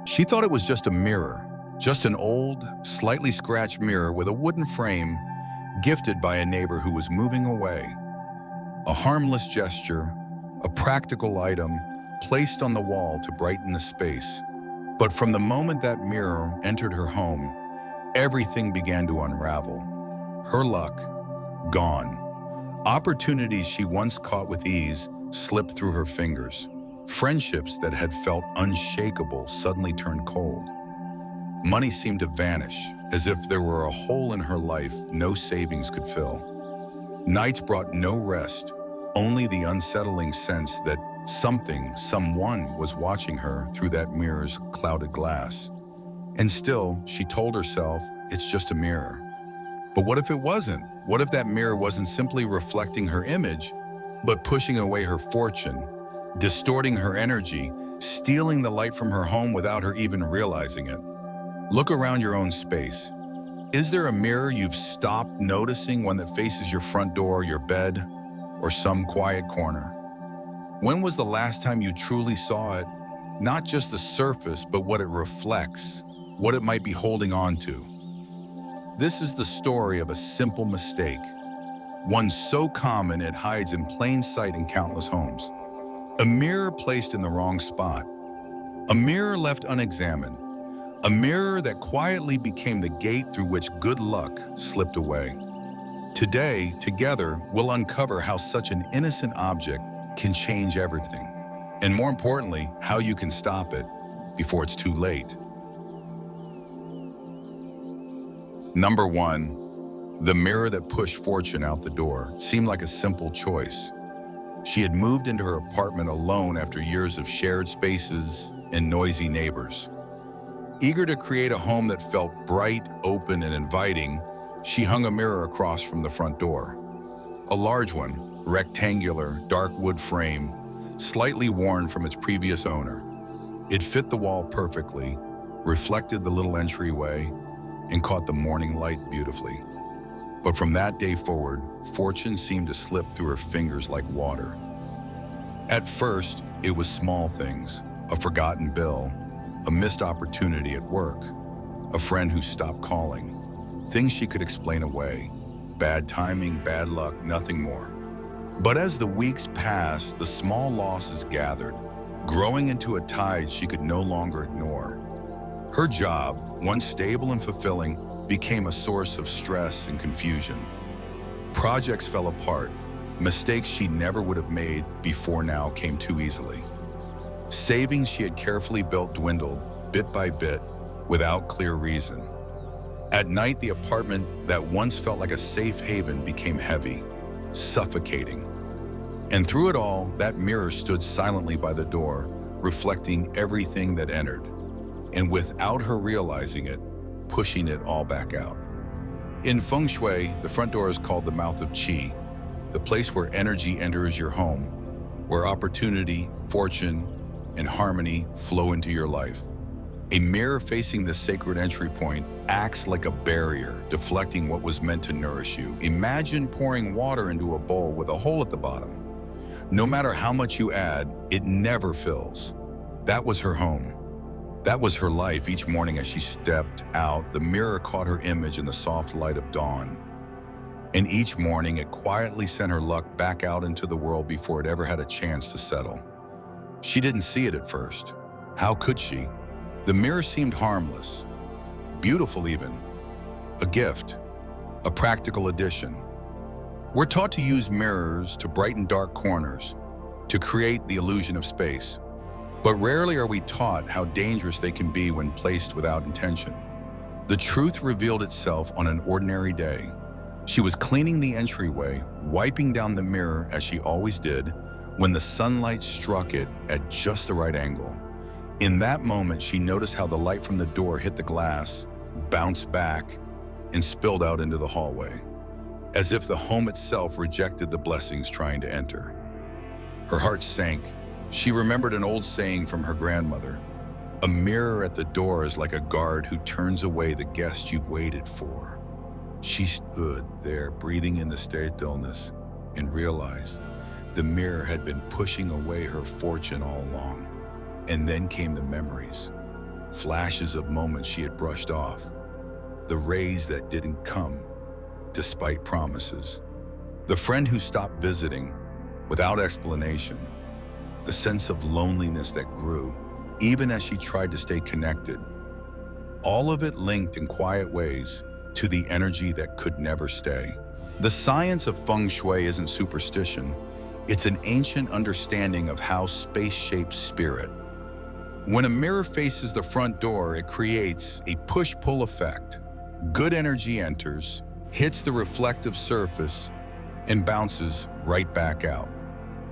She thought it was just a mirror, just an old, slightly scratched mirror with a wooden frame gifted by a neighbor who was moving away. A harmless gesture, a practical item placed on the wall to brighten the space. But from the moment that mirror entered her home, everything began to unravel. Her luck, gone. Opportunities she once caught with ease slipped through her fingers. Friendships that had felt unshakable suddenly turned cold. Money seemed to vanish, as if there were a hole in her life no savings could fill. Nights brought no rest, only the unsettling sense that someone was watching her through that mirror's clouded glass. And still, she told herself, it's just a mirror. But what if it wasn't? What if that mirror wasn't simply reflecting her image, but pushing away her fortune, distorting her energy, stealing the light from her home without her even realizing it? Look around your own space. Is there a mirror you've stopped noticing, one that faces your front door, your bed, or some quiet corner? When was the last time you truly saw it? Not just the surface, but what it reflects, what it might be holding on to. This is the story of a simple mistake, one so common it hides in plain sight in countless homes. A mirror placed in the wrong spot. A mirror left unexamined. A mirror that quietly became the gate through which good luck slipped away. Today, together, we'll uncover how such an innocent object can change everything. And more importantly, how you can stop it before it's too late. Number 1, the mirror that pushed fortune out the door seemed like a simple choice. She had moved into her apartment alone after years of shared spaces and noisy neighbors. Eager to create a home that felt bright, open, and inviting, she hung a mirror across from the front door. A large one, rectangular, dark wood frame, slightly worn from its previous owner. It fit the wall perfectly, reflected the little entryway, and caught the morning light beautifully. But from that day forward, fortune seemed to slip through her fingers like water. At first, it was small things, a forgotten bill, a missed opportunity at work, a friend who stopped calling, things she could explain away, bad timing, bad luck, nothing more. But as the weeks passed, the small losses gathered, growing into a tide she could no longer ignore. Her job, once stable and fulfilling, became a source of stress and confusion. Projects fell apart. Mistakes she never would have made before now came too easily. Savings she had carefully built dwindled, bit by bit, without clear reason. At night, the apartment that once felt like a safe haven became heavy, suffocating. And through it all, that mirror stood silently by the door, reflecting everything that entered, and without her realizing it, pushing it all back out. In Feng Shui, the front door is called the mouth of Qi, the place where energy enters your home, where opportunity, fortune, and harmony flow into your life. A mirror facing this sacred entry point acts like a barrier, deflecting what was meant to nourish you. Imagine pouring water into a bowl with a hole at the bottom. No matter how much you add, it never fills. That was her home. That was her life. Each morning as she stepped out, the mirror caught her image in the soft light of dawn. And each morning, it quietly sent her luck back out into the world before it ever had a chance to settle. She didn't see it at first. How could she? The mirror seemed harmless, beautiful even, a gift, a practical addition. We're taught to use mirrors to brighten dark corners, to create the illusion of space. But rarely are we taught how dangerous they can be when placed without intention. The truth revealed itself on an ordinary day. She was cleaning the entryway, wiping down the mirror as she always did, when the sunlight struck it at just the right angle. In that moment, she noticed how the light from the door hit the glass, bounced back, and spilled out into the hallway, as if the home itself rejected the blessings trying to enter. Her heart sank. She remembered an old saying from her grandmother, "A mirror at the door is like a guard who turns away the guest you've waited for." She stood there, breathing in the stillness, and realized the mirror had been pushing away her fortune all along. And then came the memories. flashes of moments she had brushed off, the rays that didn't come despite promises, the friend who stopped visiting without explanation, the sense of loneliness that grew even as she tried to stay connected. All of it linked in quiet ways to the energy that could never stay. The science of Feng Shui isn't superstition. It's an ancient understanding of how space shapes spirit. When a mirror faces the front door, it creates a push-pull effect. Good energy enters, hits the reflective surface, and bounces right back out.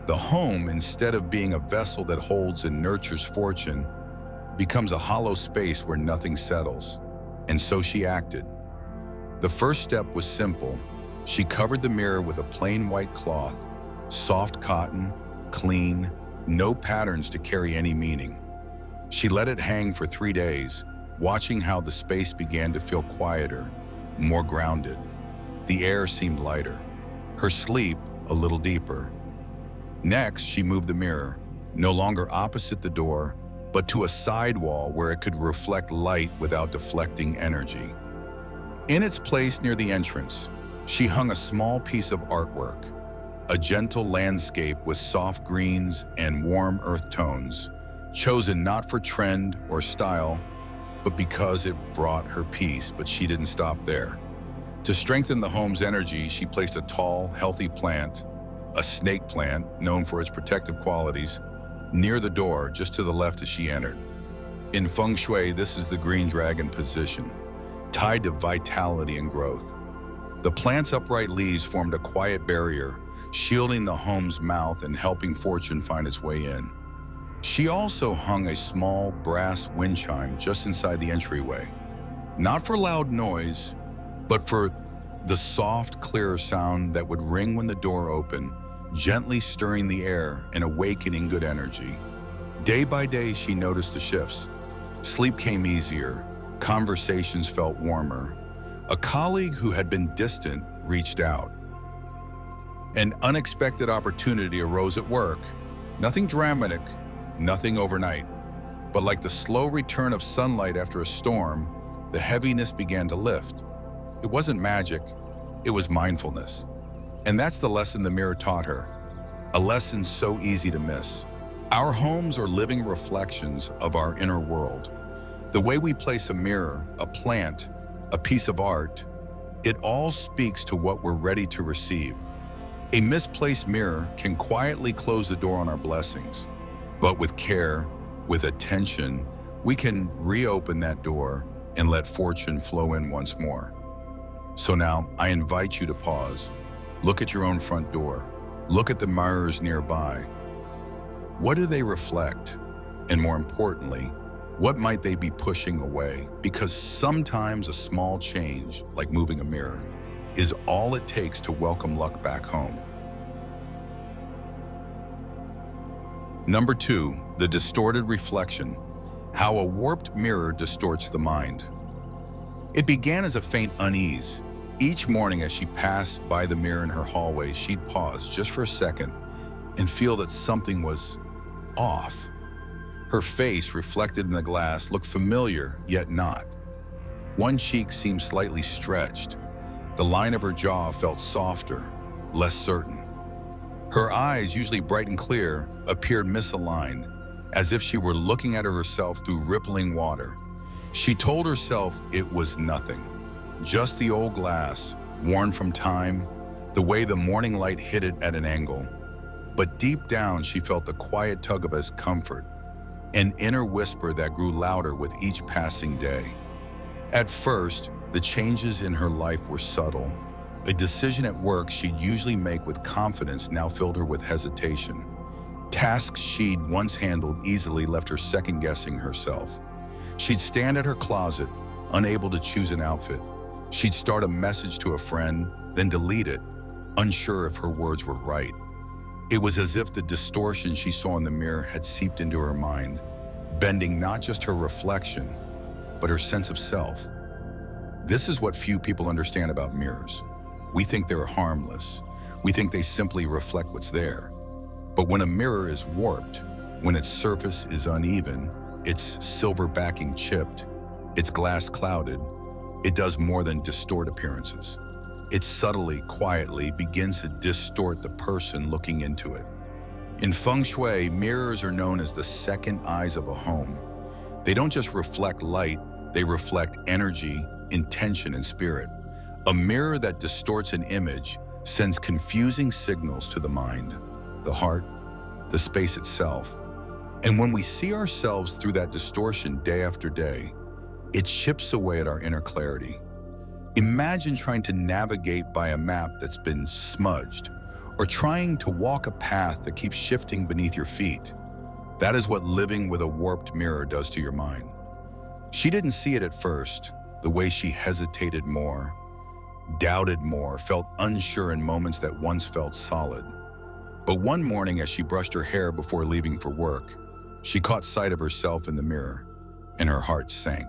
The home, instead of being a vessel that holds and nurtures fortune, becomes a hollow space where nothing settles. And so she acted. The first step was simple. She covered the mirror with a plain white cloth, soft cotton, clean, no patterns to carry any meaning. She let it hang for 3 days, watching how the space began to feel quieter, more grounded. The air seemed lighter, her sleep a little deeper. Next, she moved the mirror, no longer opposite the door, but to a side wall where it could reflect light without deflecting energy. In its place near the entrance, she hung a small piece of artwork, a gentle landscape with soft greens and warm earth tones, chosen not for trend or style, but because it brought her peace. But she didn't stop there. To strengthen the home's energy, she placed a tall, healthy plant, a snake plant known for its protective qualities, near the door just to the left as she entered. In Feng Shui, this is the green dragon position, tied to vitality and growth. The plant's upright leaves formed a quiet barrier, shielding the home's mouth and helping fortune find its way in. She also hung a small brass wind chime just inside the entryway, not for loud noise, but for the soft, clear sound that would ring when the door opened, gently stirring the air and awakening good energy. Day by day, she noticed the shifts. Sleep came easier, conversations felt warmer. A colleague who had been distant reached out. An unexpected opportunity arose at work. Nothing dramatic, nothing overnight. But like the slow return of sunlight after a storm, the heaviness began to lift. It wasn't magic, it was mindfulness. And that's the lesson the mirror taught her. A lesson so easy to miss. Our homes are living reflections of our inner world. The way we place a mirror, a plant, a piece of art, it all speaks to what we're ready to receive. A misplaced mirror can quietly close the door on our blessings, but with care, with attention, we can reopen that door and let fortune flow in once more. So now, I invite you to pause. Look at your own front door. Look at the mirrors nearby. What do they reflect? And more importantly, what might they be pushing away? Because sometimes a small change, like moving a mirror, is all it takes to welcome luck back home. Number 2, the distorted reflection. How a warped mirror distorts the mind. It began as a faint unease. Each morning as she passed by the mirror in her hallway, she'd pause just for a second and feel that something was off. Her face, reflected in the glass, looked familiar, yet not. One cheek seemed slightly stretched. The line of her jaw felt softer, less certain. Her eyes, usually bright and clear, appeared misaligned, as if she were looking at herself through rippling water. She told herself it was nothing, just the old glass, worn from time, the way the morning light hit it at an angle. But deep down, she felt the quiet tug of his comfort, an inner whisper that grew louder with each passing day. At first, the changes in her life were subtle. A decision at work she'd usually make with confidence now filled her with hesitation. Tasks she'd once handled easily left her second-guessing herself. She'd stand at her closet, unable to choose an outfit. She'd start a message to a friend, then delete it, unsure if her words were right. It was as if the distortion she saw in the mirror had seeped into her mind, bending not just her reflection, but her sense of self. This is what few people understand about mirrors. We think they're harmless. We think they simply reflect what's there. But when a mirror is warped, when its surface is uneven, its silver backing chipped, its glass clouded, it does more than distort appearances. It subtly, quietly begins to distort the person looking into it. In Feng Shui, mirrors are known as the second eyes of a home. They don't just reflect light, they reflect energy, intention, and spirit. A mirror that distorts an image sends confusing signals to the mind, the heart, the space itself. And when we see ourselves through that distortion day after day, it chips away at our inner clarity. Imagine trying to navigate by a map that's been smudged, or trying to walk a path that keeps shifting beneath your feet. That is what living with a warped mirror does to your mind. She didn't see it at first, the way she hesitated more, doubted more, felt unsure in moments that once felt solid. But one morning as she brushed her hair before leaving for work, she caught sight of herself in the mirror, and her heart sank.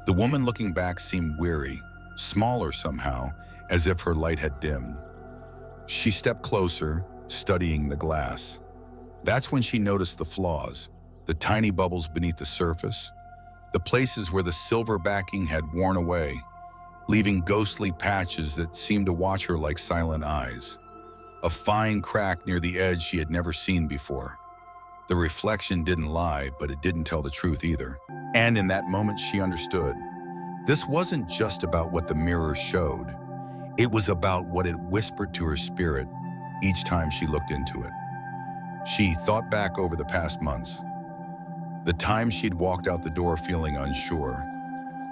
The woman looking back seemed weary, smaller somehow, as if her light had dimmed. She stepped closer, studying the glass. That's when she noticed the flaws, the tiny bubbles beneath the surface, the places where the silver backing had worn away, leaving ghostly patches that seemed to watch her like silent eyes. A fine crack near the edge she had never seen before. The reflection didn't lie, but it didn't tell the truth either. And in that moment, she understood. This wasn't just about what the mirror showed. It was about what it whispered to her spirit each time she looked into it. She thought back over the past months. The times she'd walked out the door feeling unsure.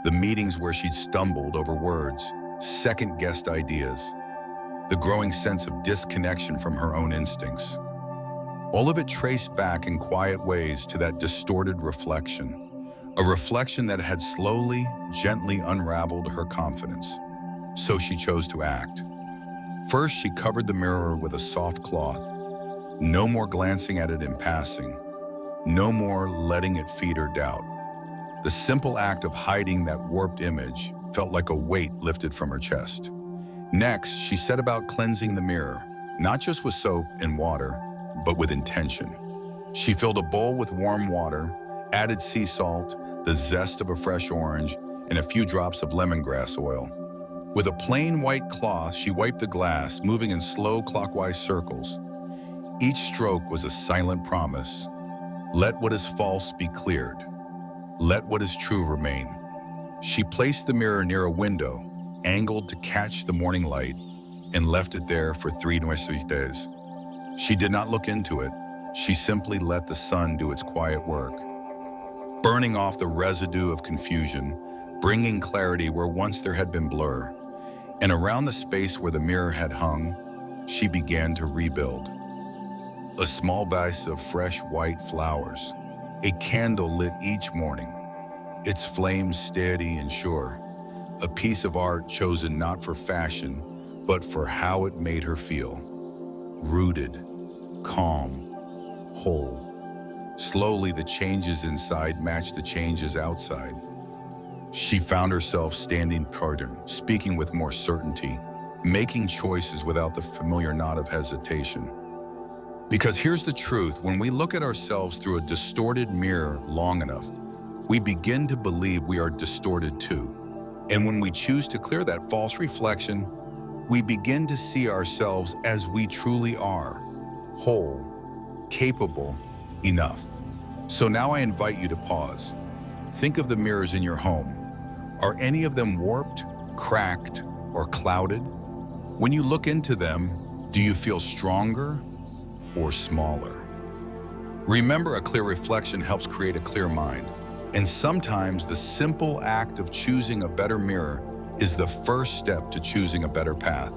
The meetings where she'd stumbled over words, second-guessed ideas. The growing sense of disconnection from her own instincts. All of it traced back in quiet ways to that distorted reflection. A reflection that had slowly, gently unraveled her confidence. So she chose to act. First, she covered the mirror with a soft cloth. No more glancing at it in passing. No more letting it feed her doubt. The simple act of hiding that warped image felt like a weight lifted from her chest. Next, she set about cleansing the mirror, not just with soap and water, but with intention. She filled a bowl with warm water, added sea salt, the zest of a fresh orange, and a few drops of lemongrass oil. With a plain white cloth, she wiped the glass, moving in slow clockwise circles. Each stroke was a silent promise. Let what is false be cleared. Let what is true remain. She placed the mirror near a window, angled to catch the morning light, and left it there for 3 days. She did not look into it. She simply let the sun do its quiet work, burning off the residue of confusion, bringing clarity where once there had been blur. And around the space where the mirror had hung, she began to rebuild. A small vase of fresh white flowers, a candle lit each morning, its flames steady and sure, a piece of art chosen not for fashion, but for how it made her feel. Rooted, calm, whole. Slowly, the changes inside matched the changes outside. She found herself standing taller, speaking with more certainty, making choices without the familiar knot of hesitation. Because here's the truth, when we look at ourselves through a distorted mirror long enough, we begin to believe we are distorted too. And when we choose to clear that false reflection, we begin to see ourselves as we truly are, whole, capable, enough. So now I invite you to pause. Think of the mirrors in your home. Are any of them warped, cracked, or clouded? When you look into them, do you feel stronger or smaller? Remember, a clear reflection helps create a clear mind. And sometimes the simple act of choosing a better mirror is the first step to choosing a better path.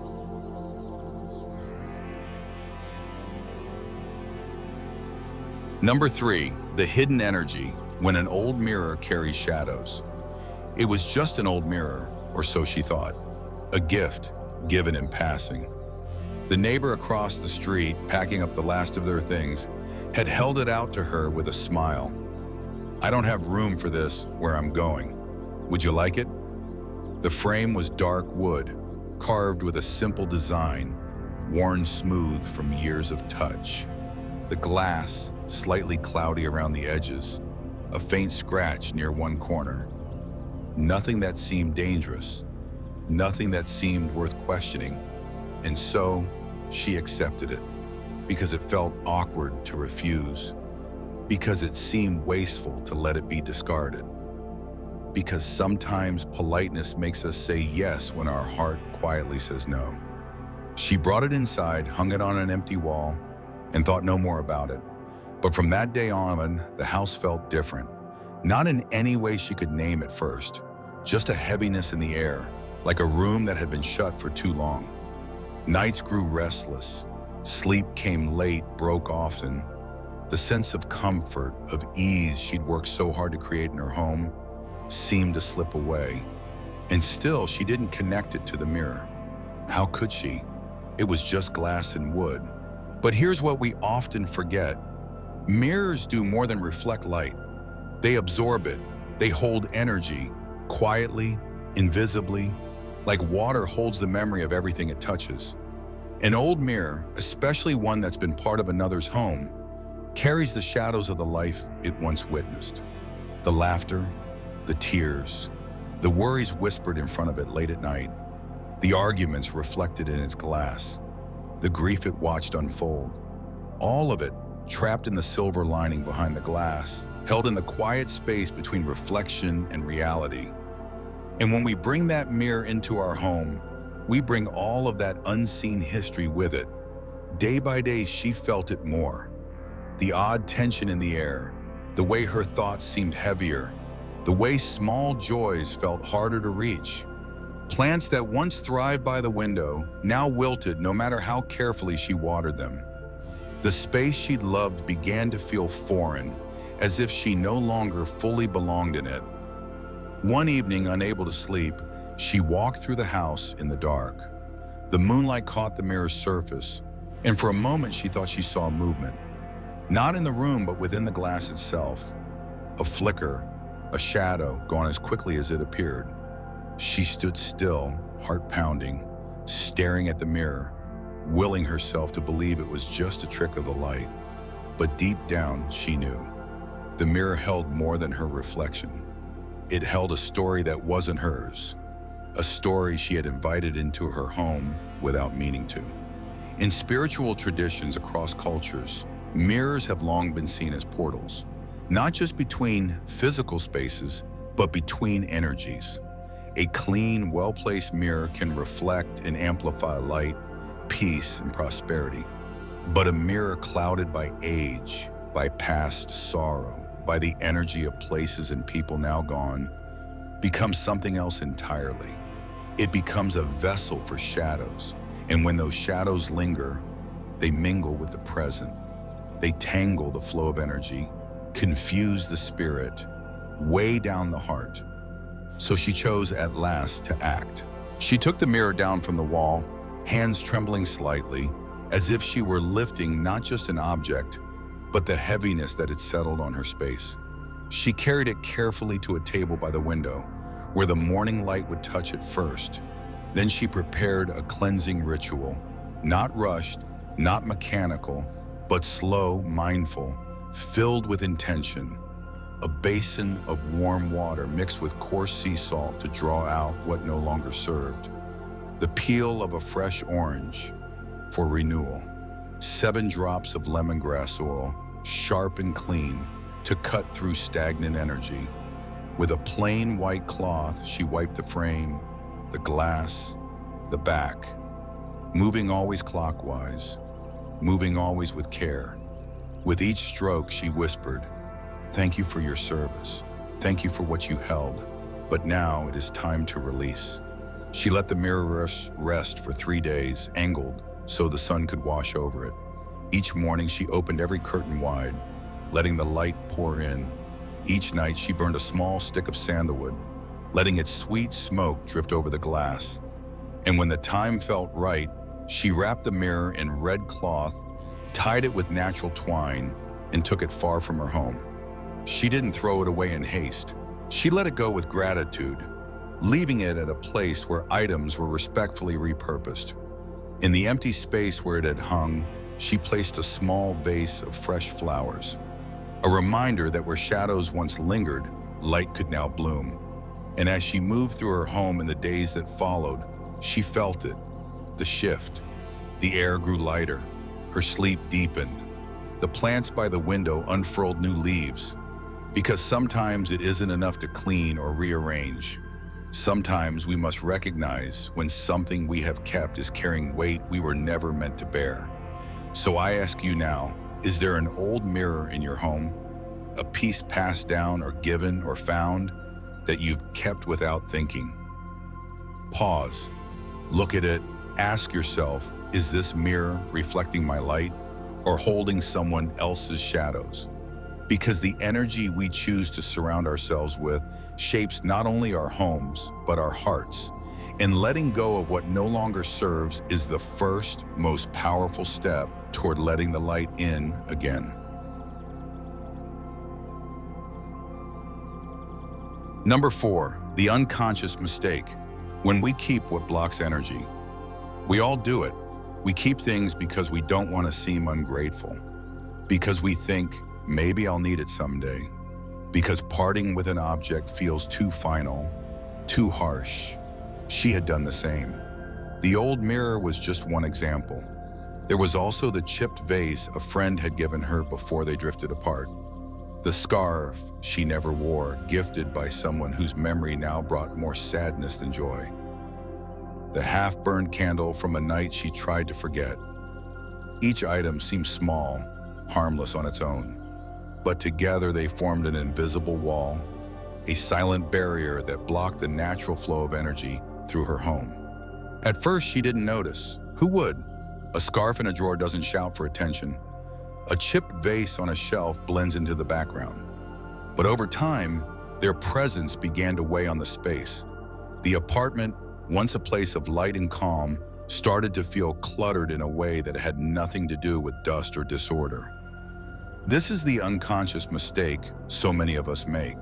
Number 3, the hidden energy when an old mirror carries shadows. It was just an old mirror, or so she thought, a gift given in passing. The neighbor across the street, packing up the last of their things, had held it out to her with a smile. I don't have room for this where I'm going. Would you like it? The frame was dark wood, carved with a simple design, worn smooth from years of touch. The glass, slightly cloudy around the edges. a faint scratch near one corner. Nothing that seemed dangerous, nothing that seemed worth questioning. And so, she accepted it, because it felt awkward to refuse, because it seemed wasteful to let it be discarded, because sometimes politeness makes us say yes when our heart quietly says no. She brought it inside, hung it on an empty wall, and thought no more about it. But from that day on, the house felt different. Not in any way she could name at first, just a heaviness in the air, like a room that had been shut for too long. Nights grew restless. Sleep came late, broke often. The sense of comfort, of ease she'd worked so hard to create in her home seemed to slip away. And still, she didn't connect it to the mirror. How could she? It was just glass and wood. But here's what we often forget. Mirrors do more than reflect light. They absorb it. They hold energy, quietly, invisibly, like water holds the memory of everything it touches. An old mirror, especially one that's been part of another's home, carries the shadows of the life it once witnessed. The laughter, the tears, the worries whispered in front of it late at night, the arguments reflected in its glass, the grief it watched unfold. All of it trapped in the silver lining behind the glass, held in the quiet space between reflection and reality. And when we bring that mirror into our home, we bring all of that unseen history with it. Day by day, she felt it more. The odd tension in the air, the way her thoughts seemed heavier, the way small joys felt harder to reach. Plants that once thrived by the window now wilted no matter how carefully she watered them. The space she'd loved began to feel foreign, as if she no longer fully belonged in it. One evening, unable to sleep, she walked through the house in the dark. The moonlight caught the mirror's surface, and for a moment she thought she saw movement. Not in the room, but within the glass itself. A flicker, a shadow, gone as quickly as it appeared. She stood still, heart pounding, staring at the mirror, willing herself to believe it was just a trick of the light. But deep down, she knew. The mirror held more than her reflection. It held a story that wasn't hers, a story she had invited into her home without meaning to. In spiritual traditions across cultures, mirrors have long been seen as portals, not just between physical spaces, but between energies. A clean, well-placed mirror can reflect and amplify light, peace, and prosperity. But a mirror clouded by age, by past sorrow, by the energy of places and people now gone, becomes something else entirely. It becomes a vessel for shadows, and when those shadows linger, they mingle with the present. They tangle the flow of energy, confuse the spirit, weigh down the heart. So she chose at last to act. She took the mirror down from the wall, hands trembling slightly, as if she were lifting not just an object, but the heaviness that had settled on her space. She carried it carefully to a table by the window, where the morning light would touch it first. Then she prepared a cleansing ritual, not rushed, not mechanical, but slow, mindful, filled with intention. A basin of warm water mixed with coarse sea salt to draw out what no longer served. The peel of a fresh orange for renewal. 7 drops of lemongrass oil, sharp and clean, to cut through stagnant energy. With a plain white cloth, she wiped the frame, the glass, the back, moving always clockwise, moving always with care. With each stroke, she whispered, "Thank you for your service. Thank you for what you held. But now it is time to release." She let the mirror rest for 3 days, angled, so the sun could wash over it. Each morning, she opened every curtain wide, letting the light pour in. Each night, she burned a small stick of sandalwood, letting its sweet smoke drift over the glass. And when the time felt right, she wrapped the mirror in red cloth, tied it with natural twine, and took it far from her home. She didn't throw it away in haste. She let it go with gratitude, leaving it at a place where items were respectfully repurposed. In the empty space where it had hung, she placed a small vase of fresh flowers. A reminder that where shadows once lingered, light could now bloom. And as she moved through her home in the days that followed, she felt it, the shift. The air grew lighter, her sleep deepened. The plants by the window unfurled new leaves, because sometimes it isn't enough to clean or rearrange. Sometimes we must recognize when something we have kept is carrying weight we were never meant to bear. So I ask you now, is there an old mirror in your home? A piece passed down or given or found that you've kept without thinking? Pause, look at it, ask yourself, is this mirror reflecting my light or holding someone else's shadows? Because the energy we choose to surround ourselves with shapes not only our homes, but our hearts. And letting go of what no longer serves is the first, most powerful step toward letting the light in again. Number 4, the unconscious mistake. When we keep what blocks energy. We all do it. We keep things because we don't want to seem ungrateful. Because we think, maybe I'll need it someday. Because parting with an object feels too final, too harsh. She had done the same. The old mirror was just one example. There was also the chipped vase a friend had given her before they drifted apart. The scarf she never wore, gifted by someone whose memory now brought more sadness than joy. The half-burned candle from a night she tried to forget. Each item seemed small, harmless on its own, but together they formed an invisible wall, a silent barrier that blocked the natural flow of energy through her home. At first, she didn't notice. Who would? A scarf in a drawer doesn't shout for attention. A chipped vase on a shelf blends into the background. But over time, their presence began to weigh on the space. The apartment, once a place of light and calm, started to feel cluttered in a way that had nothing to do with dust or disorder. This is the unconscious mistake so many of us make.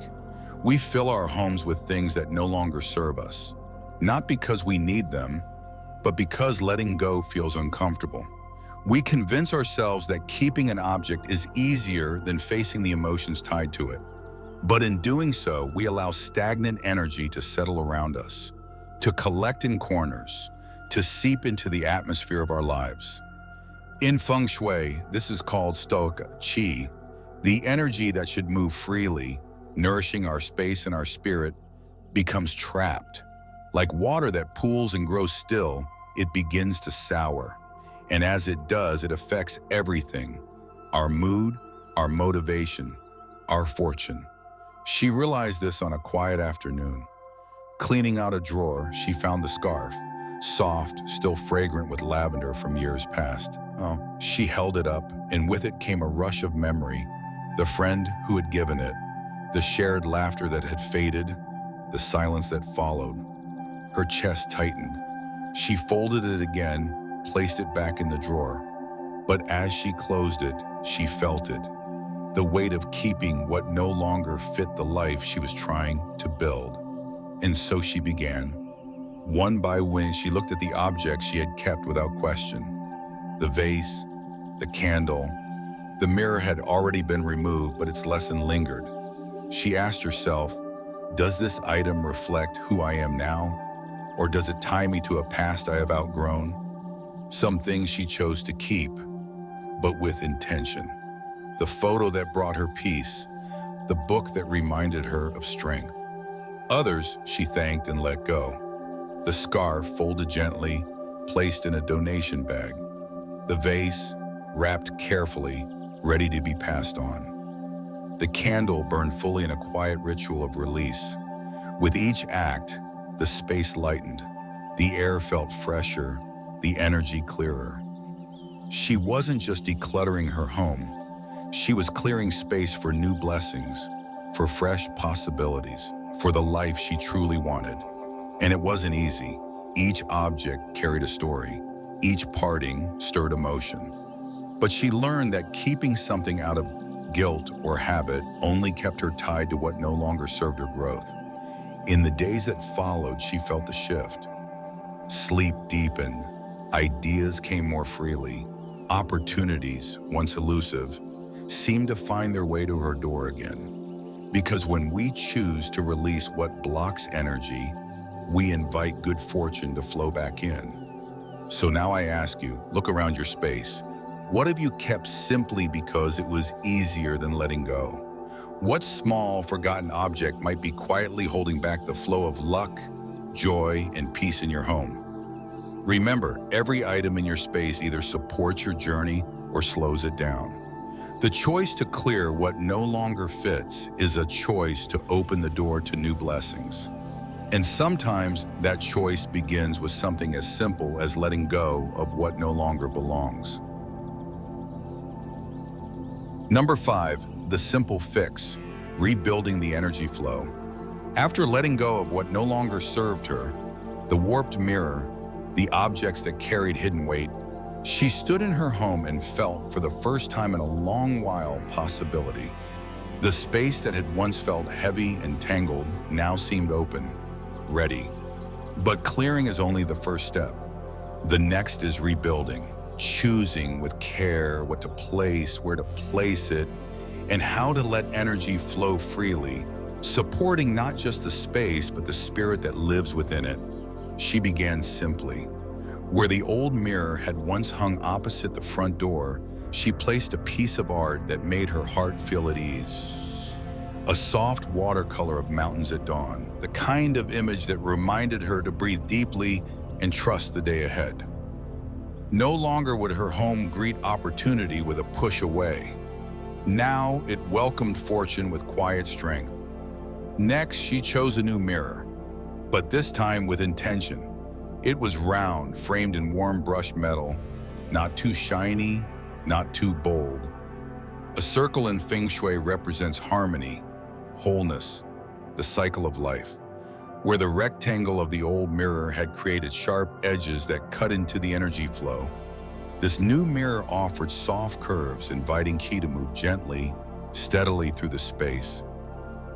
We fill our homes with things that no longer serve us, not because we need them, but because letting go feels uncomfortable. We convince ourselves that keeping an object is easier than facing the emotions tied to it. But in doing so, we allow stagnant energy to settle around us, to collect in corners, to seep into the atmosphere of our lives. In Feng Shui, this is called stoic qi, the energy that should move freely, nourishing our space and our spirit, becomes trapped. Like water that pools and grows still, it begins to sour. And as it does, it affects everything: our mood, our motivation, our fortune. She realized this on a quiet afternoon. Cleaning out a drawer, she found the scarf, soft, still fragrant with lavender from years past. She held it up, and with it came a rush of memory. The friend who had given it, the shared laughter that had faded, the silence that followed. Her chest tightened. She folded it again, placed it back in the drawer. But as she closed it, she felt it. The weight of keeping what no longer fit the life she was trying to build. And so she began. One by one, she looked at the objects she had kept without question. The vase, the candle. The mirror had already been removed, but its lesson lingered. She asked herself, does this item reflect who I am now? Or does it tie me to a past I have outgrown? Some things she chose to keep, but with intention. The photo that brought her peace, the book that reminded her of strength. Others she thanked and let go. The scarf folded gently, placed in a donation bag. The vase wrapped carefully, ready to be passed on. The candle burned fully in a quiet ritual of release. With each act, the space lightened. The air felt fresher, the energy clearer. She wasn't just decluttering her home. She was clearing space for new blessings, for fresh possibilities, for the life she truly wanted. And it wasn't easy. Each object carried a story. Each parting stirred emotion. But she learned that keeping something out of guilt or habit only kept her tied to what no longer served her growth. In the days that followed, she felt the shift. Sleep deepened. Ideas came more freely. Opportunities, once elusive, seemed to find their way to her door again. Because when we choose to release what blocks energy, we invite good fortune to flow back in. So now I ask you, look around your space. What have you kept simply because it was easier than letting go? What small, forgotten object might be quietly holding back the flow of luck, joy, and peace in your home? Remember, every item in your space either supports your journey or slows it down. The choice to clear what no longer fits is a choice to open the door to new blessings. And sometimes that choice begins with something as simple as letting go of what no longer belongs. Number 5, the simple fix, rebuilding the energy flow. After letting go of what no longer served her, the warped mirror, the objects that carried hidden weight, she stood in her home and felt, for the first time in a long while, possibility. The space that had once felt heavy and tangled now seemed open, ready. But clearing is only the first step. The next is rebuilding, choosing with care what to place, where to place it, and how to let energy flow freely, supporting not just the space, but the spirit that lives within it. She began simply. Where the old mirror had once hung opposite the front door, she placed a piece of art that made her heart feel at ease. A soft watercolor of mountains at dawn, the kind of image that reminded her to breathe deeply and trust the day ahead. No longer would her home greet opportunity with a push away. Now it welcomed fortune with quiet strength. Next, she chose a new mirror, but this time with intention. It was round, framed in warm brushed metal, not too shiny, not too bold. A circle in Feng Shui represents harmony, wholeness, the cycle of life. Where the rectangle of the old mirror had created sharp edges that cut into the energy flow, this new mirror offered soft curves, inviting Qi to move gently, steadily through the space.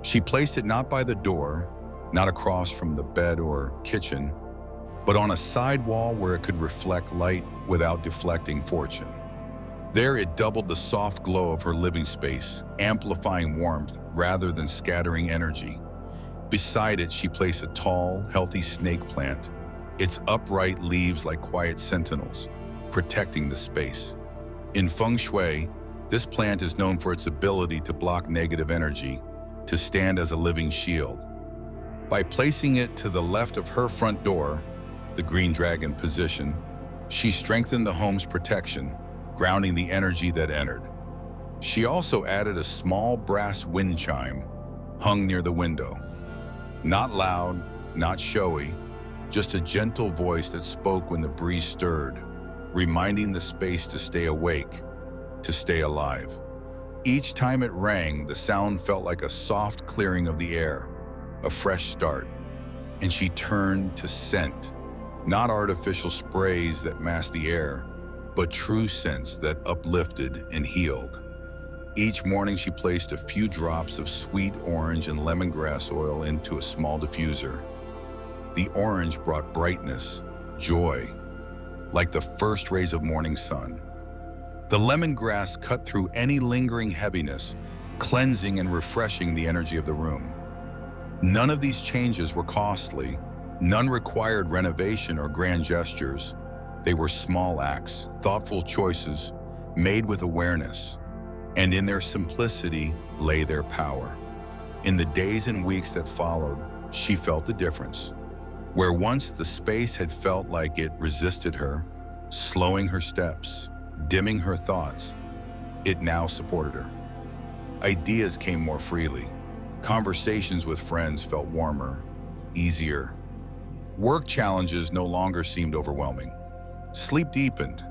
She placed it not by the door, not across from the bed or kitchen, but on a side wall where it could reflect light without deflecting fortune. There it doubled the soft glow of her living space, amplifying warmth rather than scattering energy. Beside it, she placed a tall, healthy snake plant, its upright leaves like quiet sentinels, protecting the space. In Feng Shui, this plant is known for its ability to block negative energy, to stand as a living shield. By placing it to the left of her front door, the green dragon position, she strengthened the home's protection, grounding the energy that entered. She also added a small brass wind chime, hung near the window. Not loud, not showy, just a gentle voice that spoke when the breeze stirred, reminding the space to stay awake, to stay alive. Each time it rang, the sound felt like a soft clearing of the air, a fresh start. And she turned to scent. Not artificial sprays that masked the air, but true scents that uplifted and healed. Each morning she placed a few drops of sweet orange and lemongrass oil into a small diffuser. The orange brought brightness, joy, like the first rays of morning sun. The lemongrass cut through any lingering heaviness, cleansing and refreshing the energy of the room. None of these changes were costly. None required renovation or grand gestures. They were small acts, thoughtful choices, made with awareness. And in their simplicity lay their power. In the days and weeks that followed, she felt the difference. Where once the space had felt like it resisted her, slowing her steps, dimming her thoughts, it now supported her. Ideas came more freely. Conversations with friends felt warmer, easier. Work challenges no longer seemed overwhelming. Sleep deepened.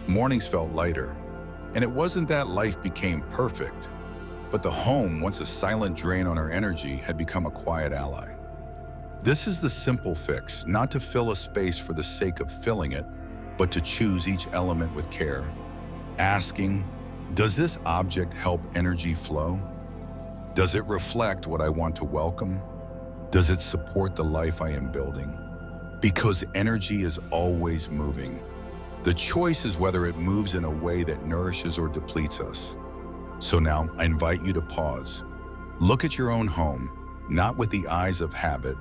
Mornings felt lighter. And it wasn't that life became perfect, but the home, once a silent drain on her energy, had become a quiet ally. This is the simple fix, not to fill a space for the sake of filling it, but to choose each element with care. Asking, does this object help energy flow? Does it reflect what I want to welcome? Does it support the life I am building? Because energy is always moving. The choice is whether it moves in a way that nourishes or depletes us. So now I invite you to pause. Look at your own home, not with the eyes of habit,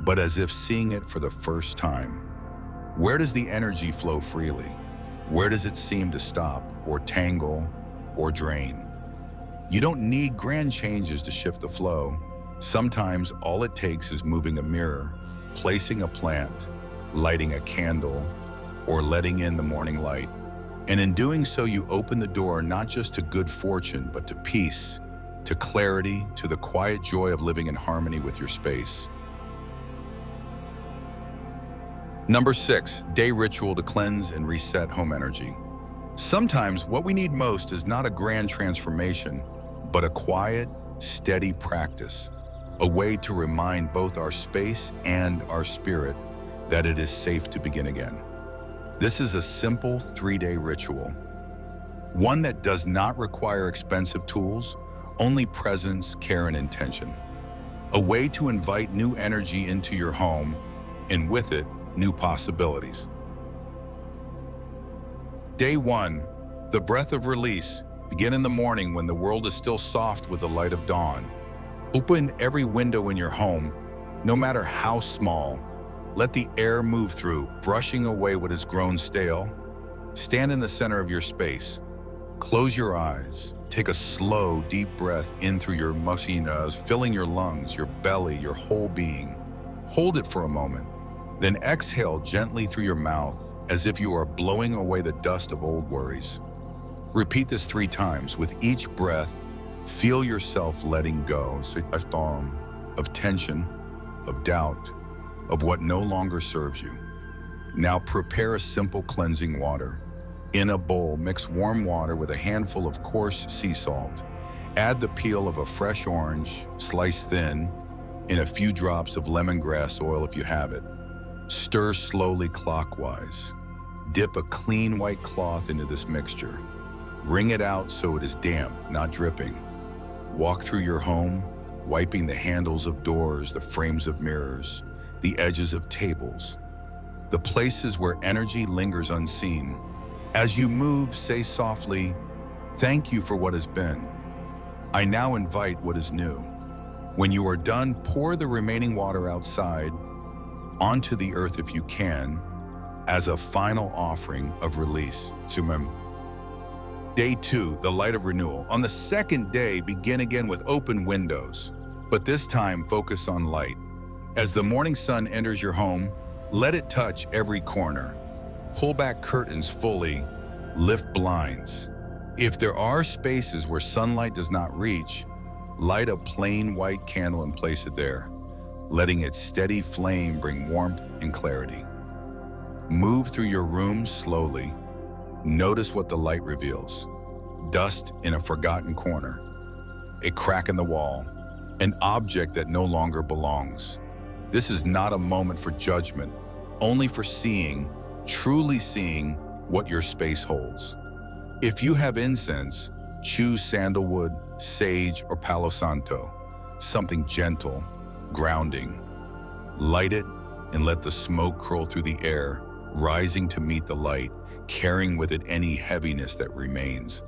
but as if seeing it for the first time. Where does the energy flow freely? Where does it seem to stop, or tangle, or drain? You don't need grand changes to shift the flow. Sometimes all it takes is moving a mirror, placing a plant, lighting a candle, or letting in the morning light. And in doing so, you open the door not just to good fortune, but to peace, to clarity, to the quiet joy of living in harmony with your space. Number 6, day ritual to cleanse and reset home energy. Sometimes what we need most is not a grand transformation, but a quiet, steady practice, a way to remind both our space and our spirit that it is safe to begin again. This is a simple 3-day ritual, one that does not require expensive tools, only presence, care, and intention. A way to invite new energy into your home, and with it, new possibilities. Day 1, the breath of release. Begin in the morning when the world is still soft with the light of dawn. Open every window in your home, no matter how small. Let the air move through, brushing away what has grown stale. Stand in the center of your space. Close your eyes. Take a slow, deep breath in through your mushy nose, filling your lungs, your belly, your whole being. Hold it for a moment. Then exhale gently through your mouth as if you are blowing away the dust of old worries. Repeat this 3 times. With each breath, feel yourself letting go of tension, of doubt, of what no longer serves you. Now prepare a simple cleansing water. In a bowl, mix warm water with a handful of coarse sea salt. Add the peel of a fresh orange, sliced thin, and a few drops of lemongrass oil if you have it. Stir slowly clockwise. Dip a clean white cloth into this mixture. Wring it out so it is damp, not dripping. Walk through your home, wiping the handles of doors, the frames of mirrors, the edges of tables, the places where energy lingers unseen. As you move, say softly, "Thank you for what has been. I now invite what is new." When you are done, pour the remaining water outside, onto the earth if you can, as a final offering of release. Day 2, the light of renewal. On the second day, begin again with open windows, but this time focus on light. As the morning sun enters your home, let it touch every corner. Pull back curtains fully, lift blinds. If there are spaces where sunlight does not reach, light a plain white candle and place it there, letting its steady flame bring warmth and clarity. Move through your room slowly. Notice what the light reveals. Dust in a forgotten corner, a crack in the wall, an object that no longer belongs. This is not a moment for judgment, only for seeing, truly seeing what your space holds. If you have incense, choose sandalwood, sage, or palo santo, something gentle, grounding. Light it and let the smoke curl through the air, rising to meet the light, carrying with it any heaviness that remains.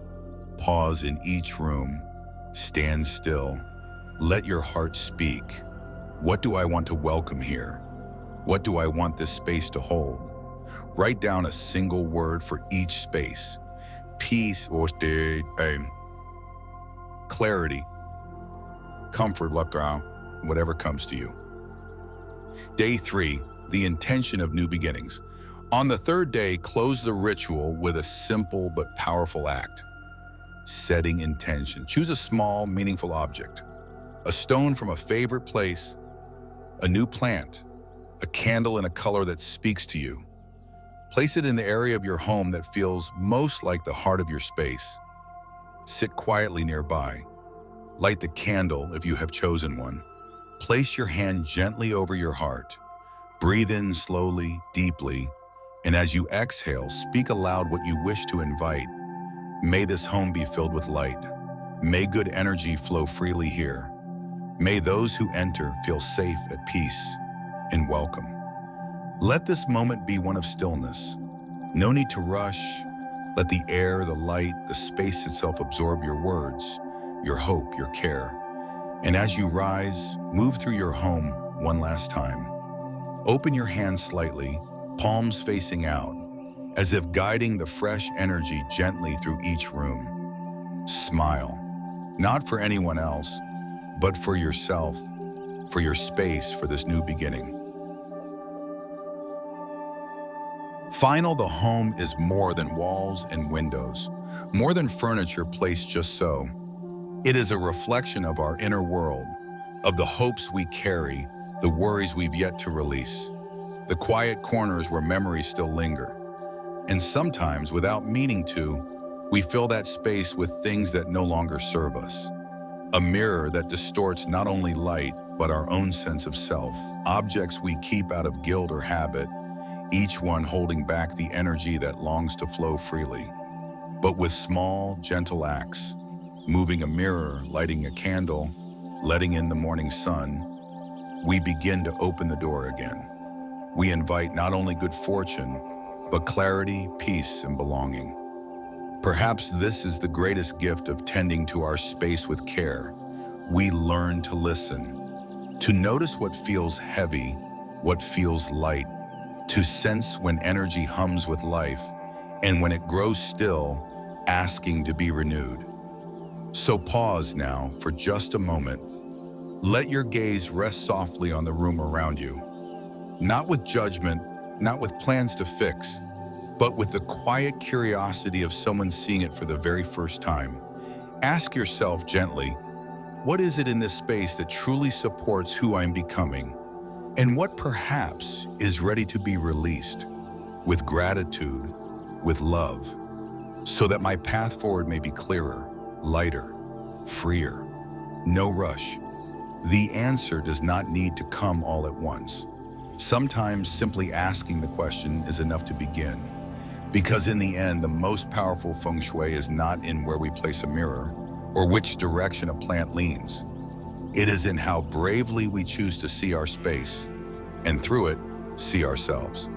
Pause in each room, stand still, let your heart speak. What do I want to welcome here? What do I want this space to hold? Write down a single word for each space. Peace or clarity, comfort, whatever comes to you. Day 3, the intention of new beginnings. On the 3rd day, close the ritual with a simple but powerful act. Setting intention. Choose a small, meaningful object. A stone from a favorite place, a new plant, a candle in a color that speaks to you. Place it in the area of your home that feels most like the heart of your space. Sit quietly nearby. Light the candle if you have chosen one. Place your hand gently over your heart. Breathe in slowly, deeply, and as you exhale, speak aloud what you wish to invite. May this home be filled with light. May good energy flow freely here. May those who enter feel safe, at peace, and welcome. Let this moment be one of stillness. No need to rush, Let the air, the light, the space itself absorb your words, your hope, your care. And as you rise, move through your home one last time. Open your hands slightly, palms facing out, as if guiding the fresh energy gently through each room. Smile, not for anyone else, but for yourself, for your space, for this new beginning. Final, the home is more than walls and windows, more than furniture placed just so. It is a reflection of our inner world, of the hopes we carry, the worries we've yet to release, the quiet corners where memories still linger. And sometimes, without meaning to, we fill that space with things that no longer serve us. A mirror that distorts not only light, but our own sense of self. Objects we keep out of guilt or habit, each one holding back the energy that longs to flow freely. But with small, gentle acts, moving a mirror, lighting a candle, letting in the morning sun, we begin to open the door again. We invite not only good fortune, but clarity, peace, and belonging. Perhaps this is the greatest gift of tending to our space with care. We learn to listen, to notice what feels heavy, what feels light, to sense when energy hums with life, and when it grows still, asking to be renewed. So pause now for just a moment. Let your gaze rest softly on the room around you, not with judgment, not with plans to fix, but with the quiet curiosity of someone seeing it for the very first time. Ask yourself gently, what is it in this space that truly supports who I'm becoming? And what perhaps is ready to be released with gratitude, with love, so that my path forward may be clearer, lighter, freer. No rush. The answer does not need to come all at once. Sometimes simply asking the question is enough to begin. Because in the end, the most powerful Feng Shui is not in where we place a mirror or which direction a plant leans. It is in how bravely we choose to see our space, and through it, see ourselves.